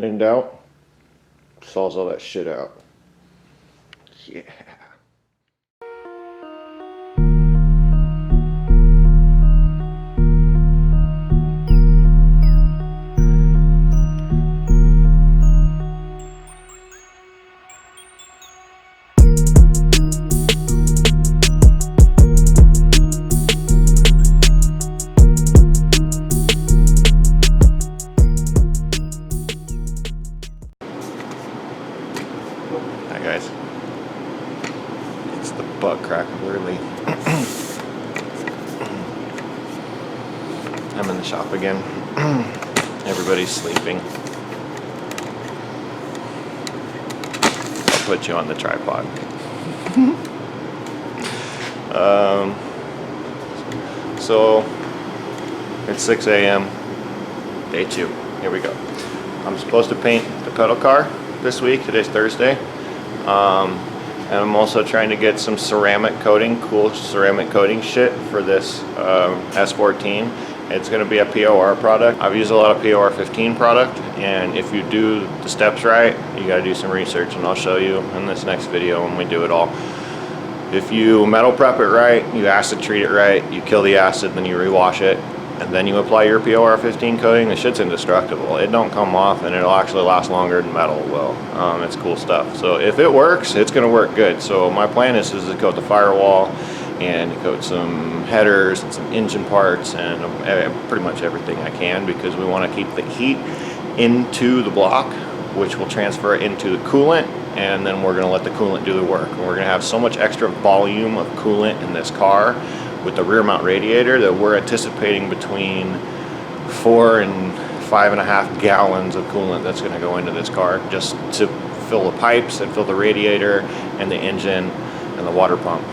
When in doubt, saws all that shit out. Yeah. Hi guys, it's the butt crack of early. I'm in the shop again. Everybody's sleeping. I'll put you on the tripod. So it's 6 a.m. Day 2. Here we go. I'm supposed to paint the pedal car this week. Today's Thursday. And I'm also trying to get some ceramic coating, cool ceramic coating shit for this S14. It's going to be a POR product. I've used a lot of POR 15 product, and if you do the steps right, you got to do some research, and I'll show you in this next video when we do it all. If you metal prep it right, you acid treat it right, you kill the acid, then you rewash it, and then you apply your POR 15 coating, the shit's indestructible. It don't come off, and it'll actually last longer than metal will. It's cool stuff. So if it works, it's going to work good. So my plan is to coat the firewall and coat some headers and some engine parts and pretty much everything I can, because we want to keep the heat into the block, which will transfer into the coolant, and then we're going to let the coolant do the work. And we're going to have so much extra volume of coolant in this car with the rear mount radiator that we're anticipating between 4 and 5.5 gallons of coolant that's going to go into this car, just to fill the pipes and fill the radiator and the engine and the water pump.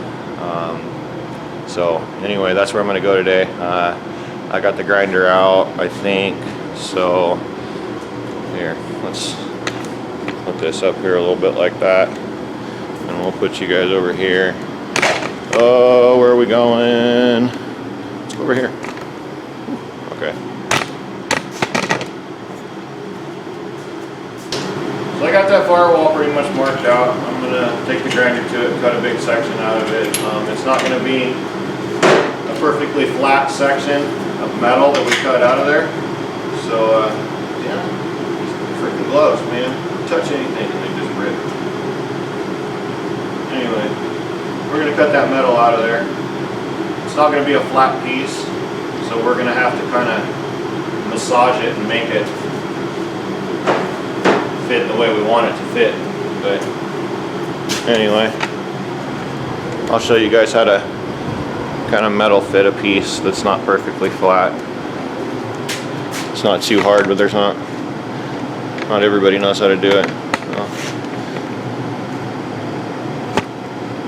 So anyway, that's where I'm going to go today. I got the grinder out, I think. So here, let's put this up here a little bit like that, and we'll put you guys over here. Oh, where are we going? Let's go over here. Okay. So I got that firewall pretty much marked out. I'm going to take the grinder to it and cut a big section out of it. It's not going to be a perfectly flat section of metal that we cut out of there. So, yeah, freaking gloves, man. Touch anything and they just rip. Anyway, we're going to cut that metal out of there. It's not going to be a flat piece, so we're going to have to kind of massage it and make it fit the way we want it to fit. But anyway, I'll show you guys how to kind of metal fit a piece that's not perfectly flat. It's not too hard, but there's not everybody knows how to do it. So,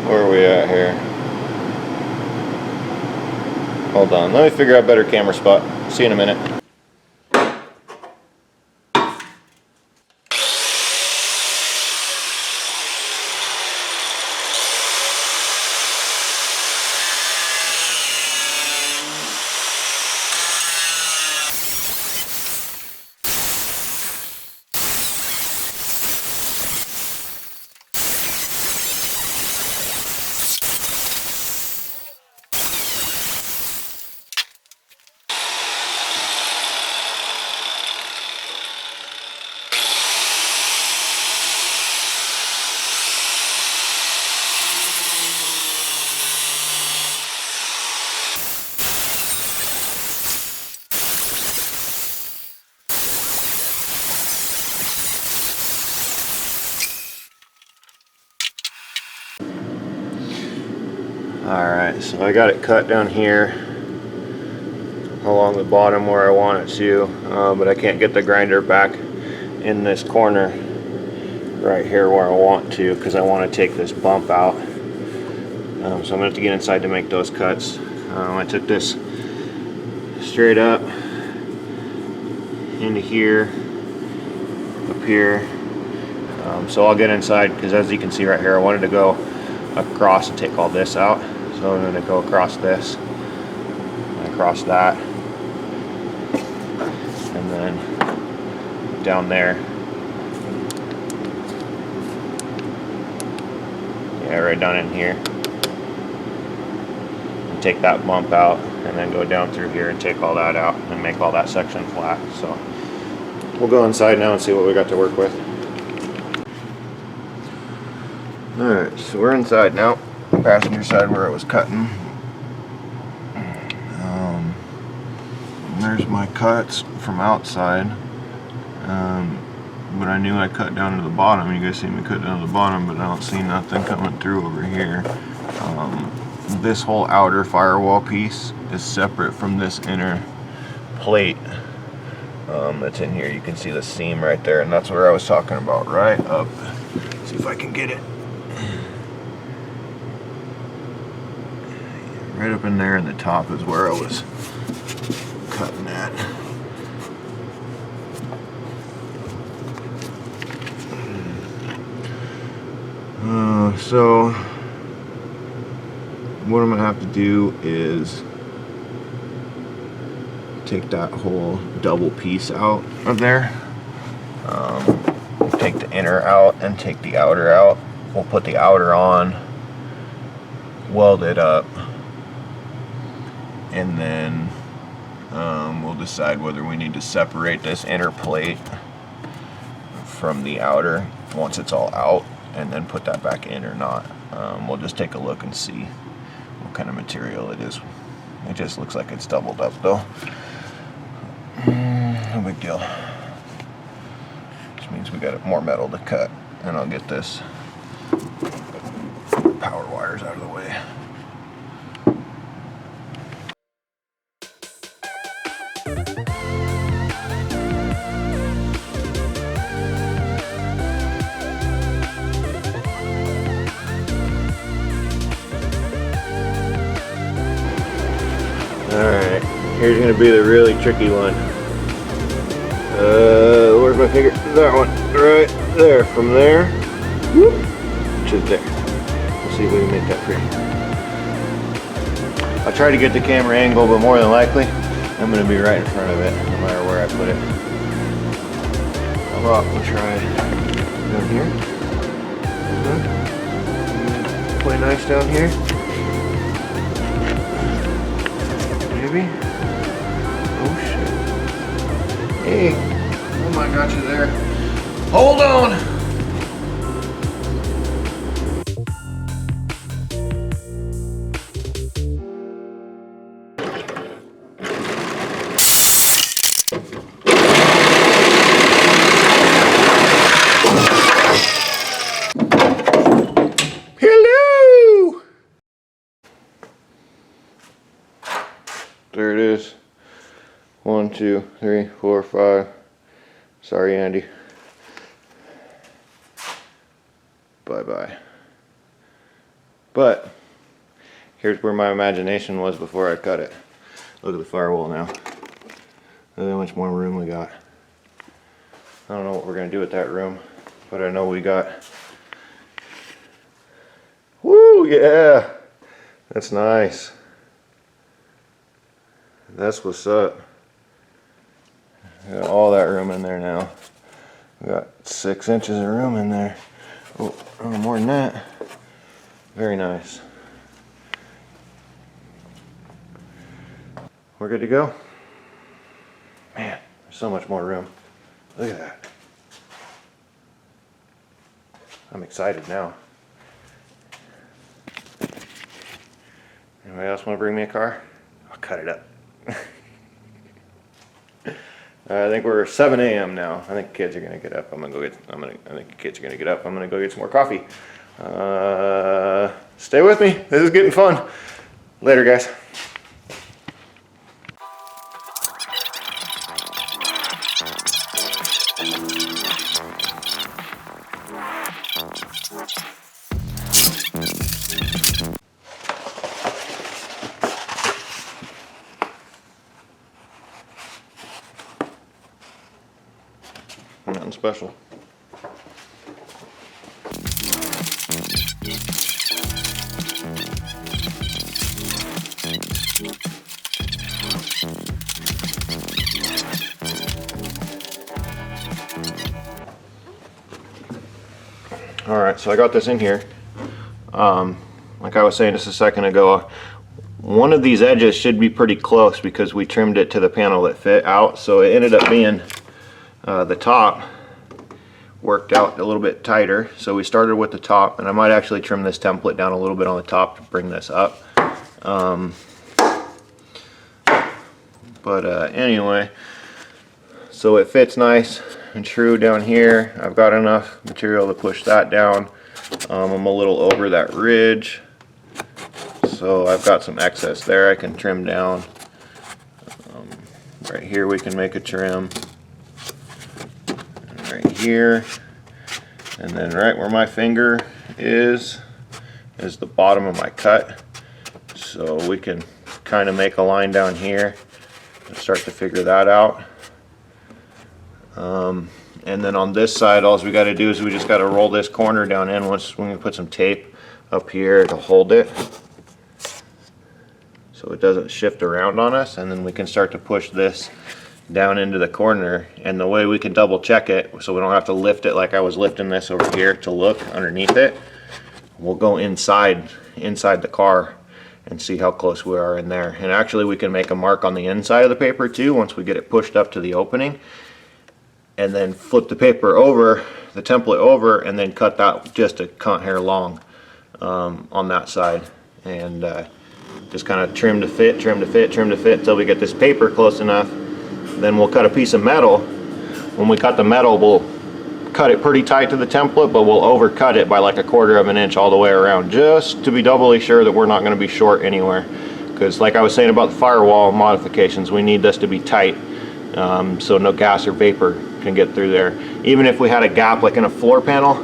where are we at here? Hold on, let me figure out a better camera spot. See you in a minute. Alright, so I got it cut down here along the bottom where I want it to, but I can't get the grinder back in this corner right here where I want to, because I want to take this bump out. So I'm going to have to get inside to make those cuts. I took this straight up into here, up here. So I'll get inside, because as you can see right here, I wanted to go across and take all this out. So I'm going to go across this and across that, and then down there Yeah, right down in here. And take that bump out, and then go down through here and take all that out and make all that section flat. So we'll go inside now and see what we got to work with. Alright, so we're inside now. Passenger side where I was cutting. There's my cuts from outside. But I knew I cut down to the bottom. You guys see me cut down to the bottom, but I don't see nothing coming through over here. This whole outer firewall piece is separate from this inner plate that's in here. You can see the seam right there, and that's where I was talking about, right up. Let's see if I can get it. Right up in there in the top is where I was cutting at. So what I'm gonna have to do is take that whole double piece out of there, take the inner out and take the outer out. We'll put the outer on, weld it up, and then we'll decide whether we need to separate this inner plate from the outer once it's all out, and then put that back in or not. We'll just take a look and see what kind of material it is. It just looks like it's doubled up though. No big deal. Which means we got more metal to cut, and I'll get this power wires out of the way. Alright, here's going to be the really tricky one. Where's my finger? That one, right there. From there, whoop, to there. Let's see if we can make that pretty. I'll try to get the camera angle, but more than likely, I'm going to be right in front of it, no matter where I put it. How about we'll try down here? Play nice down here. Maybe? Oh shit. Hey, oh my, got you there. Hold on! Hello! There it is. 1, 2, 3, 4, 5. Sorry, Andy. Bye-bye. But here's where my imagination was before I cut it. Look at the firewall now. Look how much more room we got. I don't know what we're gonna do with that room, but I know we got. Woo, yeah! That's nice. That's what's up. We got all that room in there now. We got 6 inches of room in there. Oh, more than that. Very nice. We're good to go. Man, there's so much more room. Look at that. I'm excited now. Anybody else want to bring me a car? I'll cut it up. I think we're 7 a.m. now. I think kids are gonna get up. I think kids are gonna get up. I'm gonna go get some more coffee. Stay with me. This is getting fun. Later, guys. Nothing special. All right, so I got this in here. Like I was saying just a second ago, one of these edges should be pretty close because we trimmed it to the panel that fit out, so it ended up being the top worked out a little bit tighter. So we started with the top, and I might actually trim this template down a little bit on the top to bring this up. Anyway, so it fits nice and true down here. I've got enough material to push that down. I'm a little over that ridge, so I've got some excess there I can trim down. Right here we can make a trim, and right here, and then right where my finger is the bottom of my cut, so we can kind of make a line down here and start to figure that out. And then on this side, all we got to do is we just got to roll this corner down in once when we put some tape up here to hold it so it doesn't shift around on us, and then we can start to push this down into the corner. And the way we can double check it so we don't have to lift it like I was lifting this over here to look underneath it, we'll go inside the car and see how close we are in there. And actually we can make a mark on the inside of the paper too once we get it pushed up to the opening, and then flip the paper over, the template over, and then cut that just a cunt hair long on that side, and just kind of trim to fit, trim to fit, trim to fit until we get this paper close enough. Then we'll cut a piece of metal. When we cut the metal, we'll cut it pretty tight to the template, but we'll overcut it by like 1/4 of an inch all the way around, just to be doubly sure that we're not going to be short anywhere. Because like I was saying about the firewall modifications, we need this to be tight, so no gas or vapor can get through there. Even if we had a gap like in a floor panel,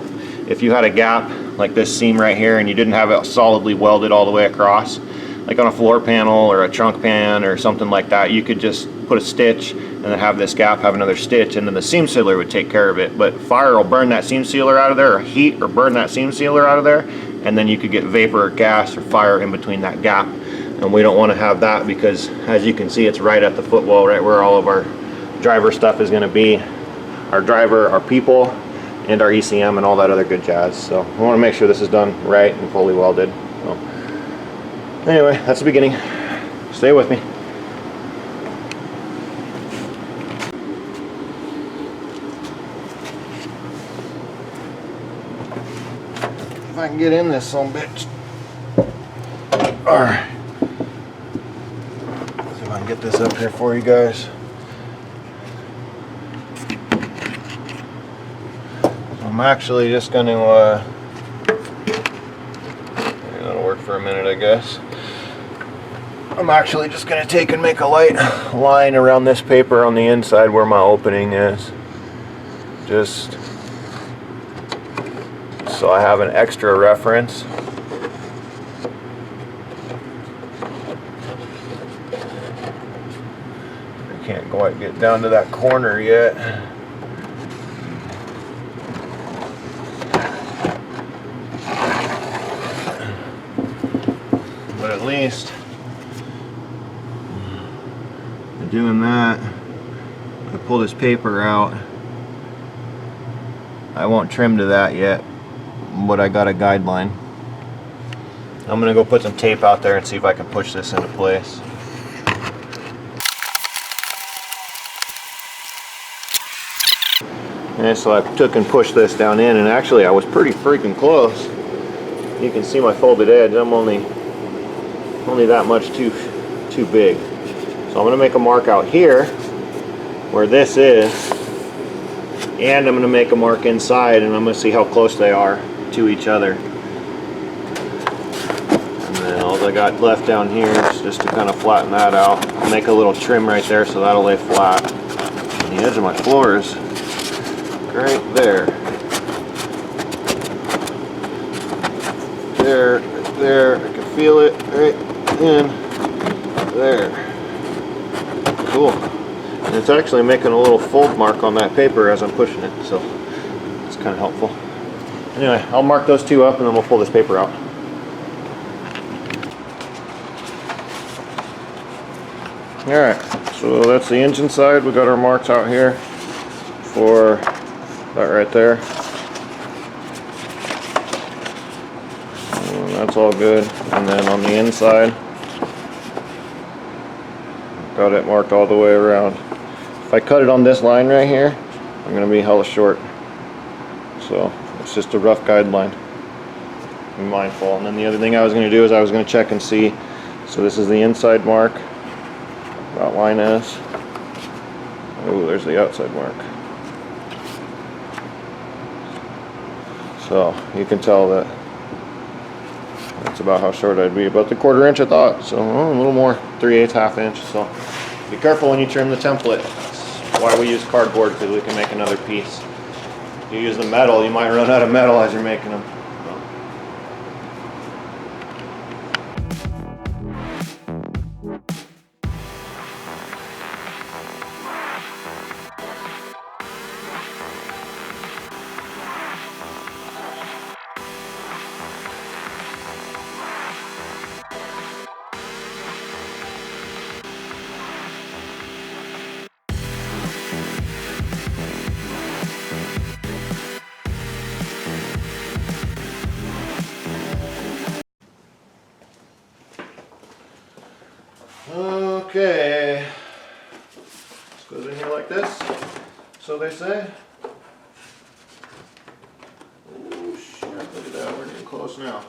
if you had a gap like this seam right here and you didn't have it solidly welded all the way across, like on a floor panel or a trunk pan or something like that, you could just put a stitch and then have this gap have another stitch, and then the seam sealer would take care of it. But fire will burn that seam sealer out of there, or heat or burn that seam sealer out of there, and then you could get vapor or gas or fire in between that gap. And we don't want to have that because, as you can see, it's right at the footwell, right where all of our driver stuff is going to be. Our driver, our people, and our ECM and all that other good jazz. So I want to make sure this is done right and fully welded. So anyway, that's the beginning. Stay with me. If I can get in this son bitch. Alright. See if I can get this up here for you guys. I'm actually just going to, that'll work for a minute, I guess. I'm actually just going to take and make a light line around this paper on the inside where my opening is. Just so I have an extra reference. I can't quite get down to that corner yet. But at least by doing that, I pull this paper out. I won't trim to that yet, but I got a guideline. I'm gonna go put some tape out there and see if I can push this into place. And so I took and pushed this down in, and actually I was pretty freaking close. You can see my folded edge. I'm only that much too big. So I'm going to make a mark out here where this is, and I'm going to make a mark inside, and I'm going to see how close they are to each other. And then all I got left down here is just to kind of flatten that out. I'll make a little trim right there so that'll lay flat. And the edge of my floor is right there. There, I can feel it right in there. Cool. And it's actually making a little fold mark on that paper as I'm pushing it, so it's kind of helpful. Anyway, I'll mark those two up and then we'll pull this paper out. Alright, so that's the engine side. We got our marks out here for that right there. that's all good. And then on the inside, got it marked all the way around. If I cut it on this line right here, I'm gonna be hella short. So it's just a rough guideline. Be mindful. And then the other thing I was gonna do is I was gonna check and see. So this is the inside mark, about line S. Oh, there's the outside mark. So you can tell that that's about how short I'd be, about the 1/4 inch I thought. So a little more, 3/8, ½ inch. So be careful when you trim the template. That's why we use cardboard, because we can make another piece. If you use the metal, you might run out of metal as you're making them. Okay, this goes in here like this, so they say. Oh shit, look at that, we're getting close now.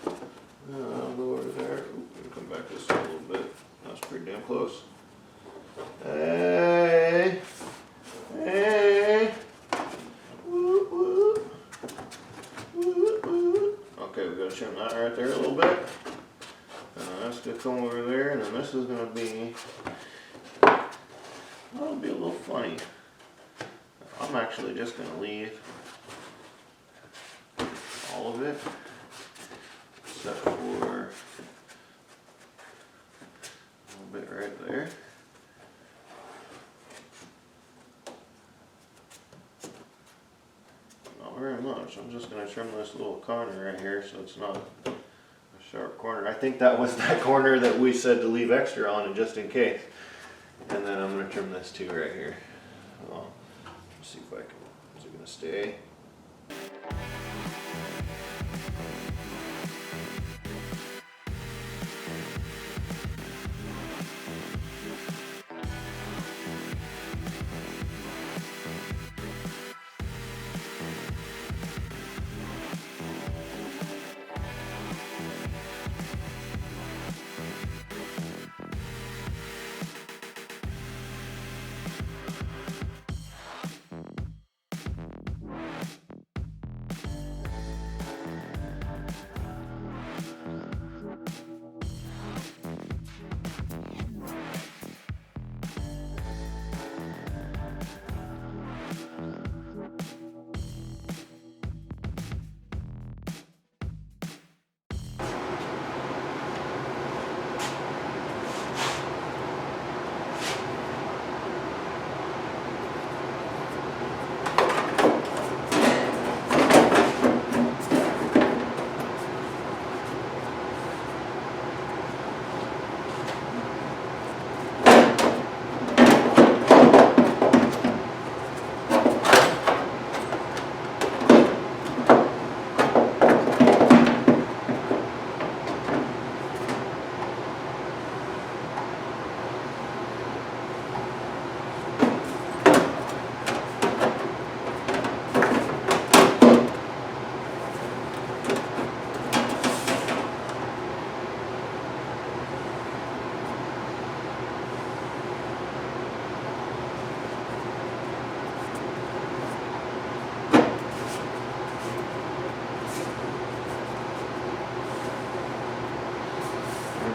I'll go over there. Ooh, come back this way a little bit. That's pretty damn close. Hey, hey. Woo, woo. Woo, woo. Okay, we gotta trim that right there a little bit. That's gonna come over there, and then this is gonna be, that'll be a little funny. I'm actually just gonna leave all of it, except for a little bit right there. Not very much. I'm just gonna trim this little corner right here so it's not sharp corner. I think that was that corner that we said to leave extra on, and just in case. And then I'm going to trim this too right here. Well, let's see if I can. Is it going to stay?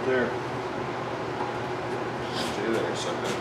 There. Stay there a second.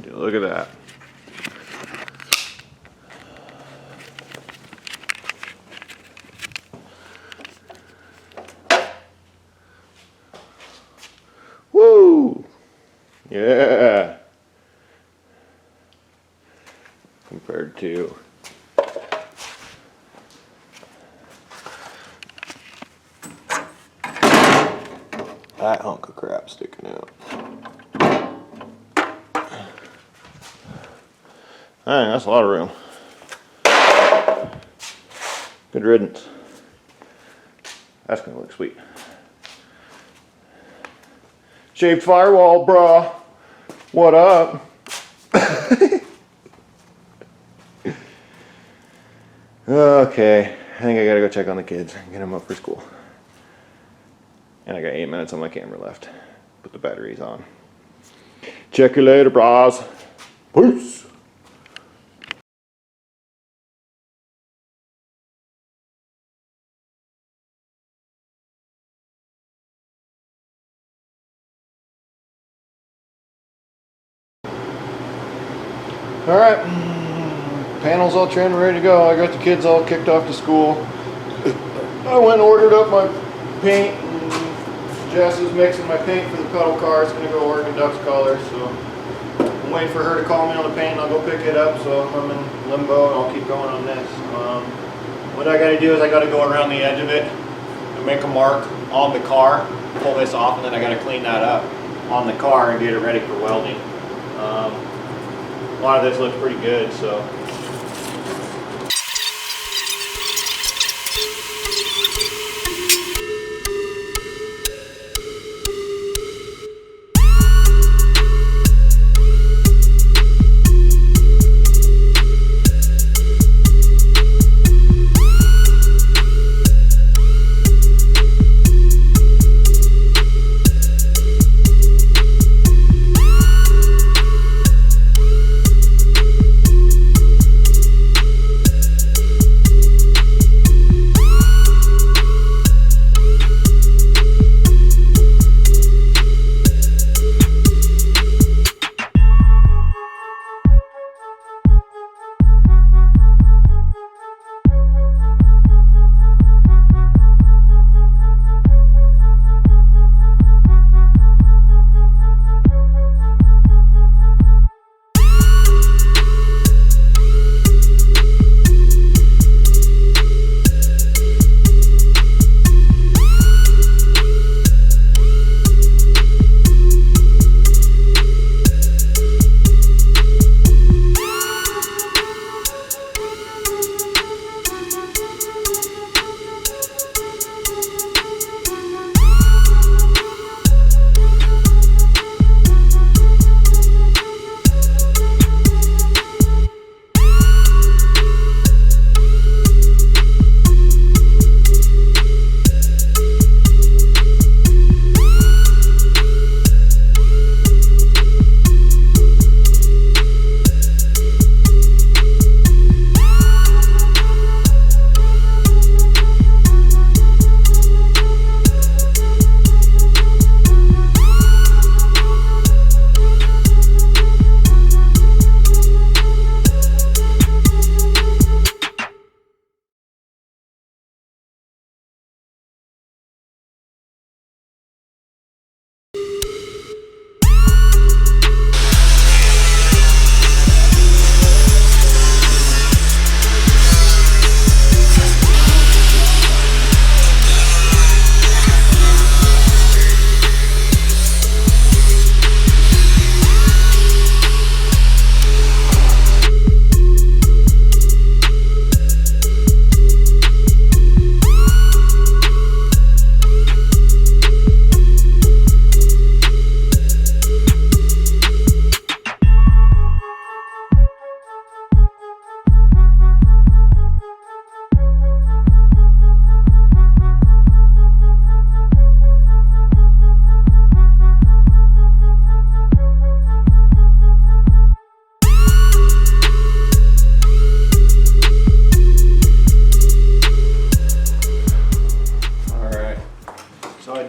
Look at that. Woo! Yeah. Compared to that hunk of crap sticking out. Alright, that's a lot of room. Good riddance. That's gonna look sweet. Shaved Firewall, brah. What up? Okay, I think I gotta go check on the kids and get them up for school. And I got 8 minutes on my camera left. Put the batteries on. Check you later, bras. Peace. Alright, panels all trimmed, ready to go. I got the kids all kicked off to school. I went and ordered up my paint. Jess is mixing my paint for the pedal car. It's going to go Oregon Ducks colors. So I'm waiting for her to call me on the paint and I'll go pick it up. So I'm in limbo and I'll keep going on this. What I got to do is I got to go around the edge of it and make a mark on the car, pull this off, and then I got to clean that up on the car and get it ready for welding. A lot of this looks pretty good, so.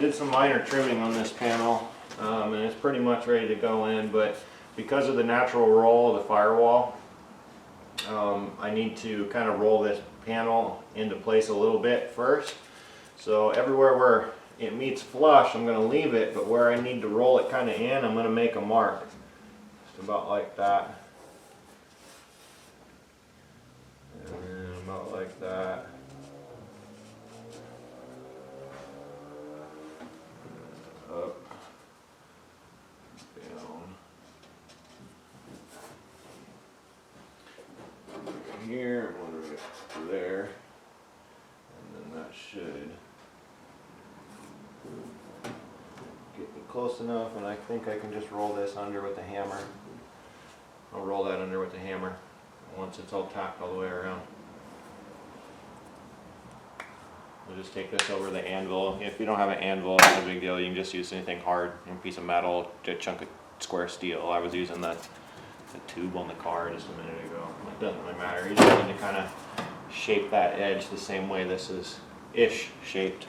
did some minor trimming on this panel, and it's pretty much ready to go in, but because of the natural roll of the Firewall, I need to kind of roll this panel into place a little bit first. So everywhere where it meets flush, I'm going to leave it, but where I need to roll it kind of in, I'm going to make a mark. Just about like that. And then about like that. Up. Down. Here, one right there. And then that should get me close enough, and I think I can just roll this under with the hammer. I'll roll that under with the hammer once it's all tacked all the way around. We'll just take this over the anvil. If you don't have an anvil, it's no big deal. You can just use anything hard, a piece of metal, a chunk of square steel. I was using the tube on the car just a minute ago. It doesn't really matter. You just need to kind of shape that edge the same way this is ish shaped.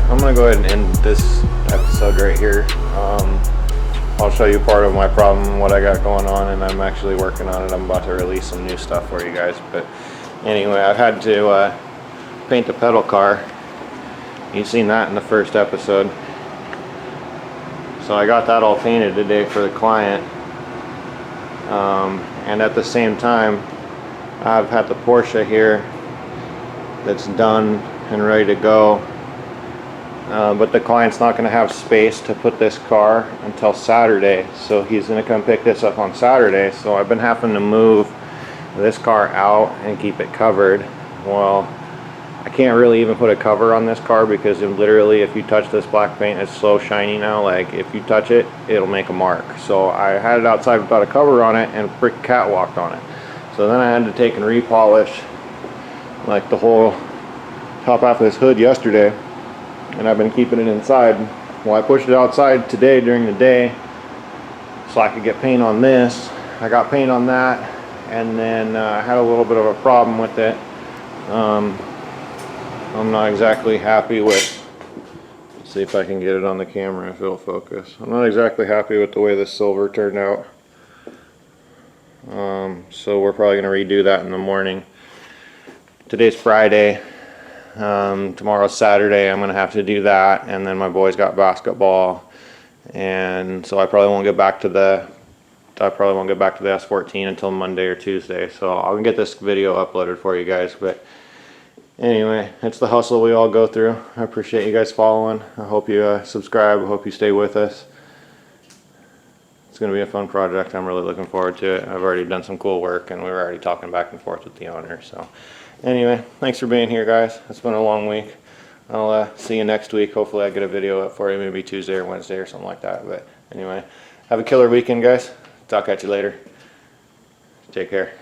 I'm going to go ahead and end this episode right here. I'll show you part of my problem, what I got going on, and I'm actually working on it. I'm about to release some new stuff for you guys. But anyway, I've had to paint the pedal car. You've seen that in the first episode. So I got that all painted today for the client. And at the same time, I've had the Porsche here that's done and ready to go. But the client's not going to have space to put this car until Saturday, so he's going to come pick this up on Saturday. So I've been having to move this car out and keep it covered. Well, I can't really even put a cover on this car because literally if you touch this black paint, it's so shiny now, like if you touch it, it'll make a mark. So I had it outside without a cover on it and a brick catwalked on it. So then I had to take and repolish like the whole top half of this hood yesterday. And I've been keeping it inside. Well, I pushed it outside today during the day so I could get paint on this. I got paint on that, and then I had a little bit of a problem with it. I'm not exactly happy with, let's see if I can get it on the camera if it'll focus. I'm not exactly happy with the way this silver turned out. So we're probably going to redo that in the morning. Today's Friday. Tomorrow's Saturday. I'm gonna have to do that, and then my boys got basketball, and so I probably won't get back to the S14 until Monday or Tuesday. So I'll get this video uploaded for you guys. But anyway, it's the hustle we all go through. I appreciate you guys following. I hope you subscribe. I hope you stay with us. It's gonna be a fun project. I'm really looking forward to it. I've already done some cool work, and we were already talking back and forth with the owner. So anyway, thanks for being here, guys. It's been a long week. I'll see you next week. Hopefully I get a video up for you, maybe Tuesday or Wednesday or something like that. But anyway, have a killer weekend, guys. Talk at you later. Take care.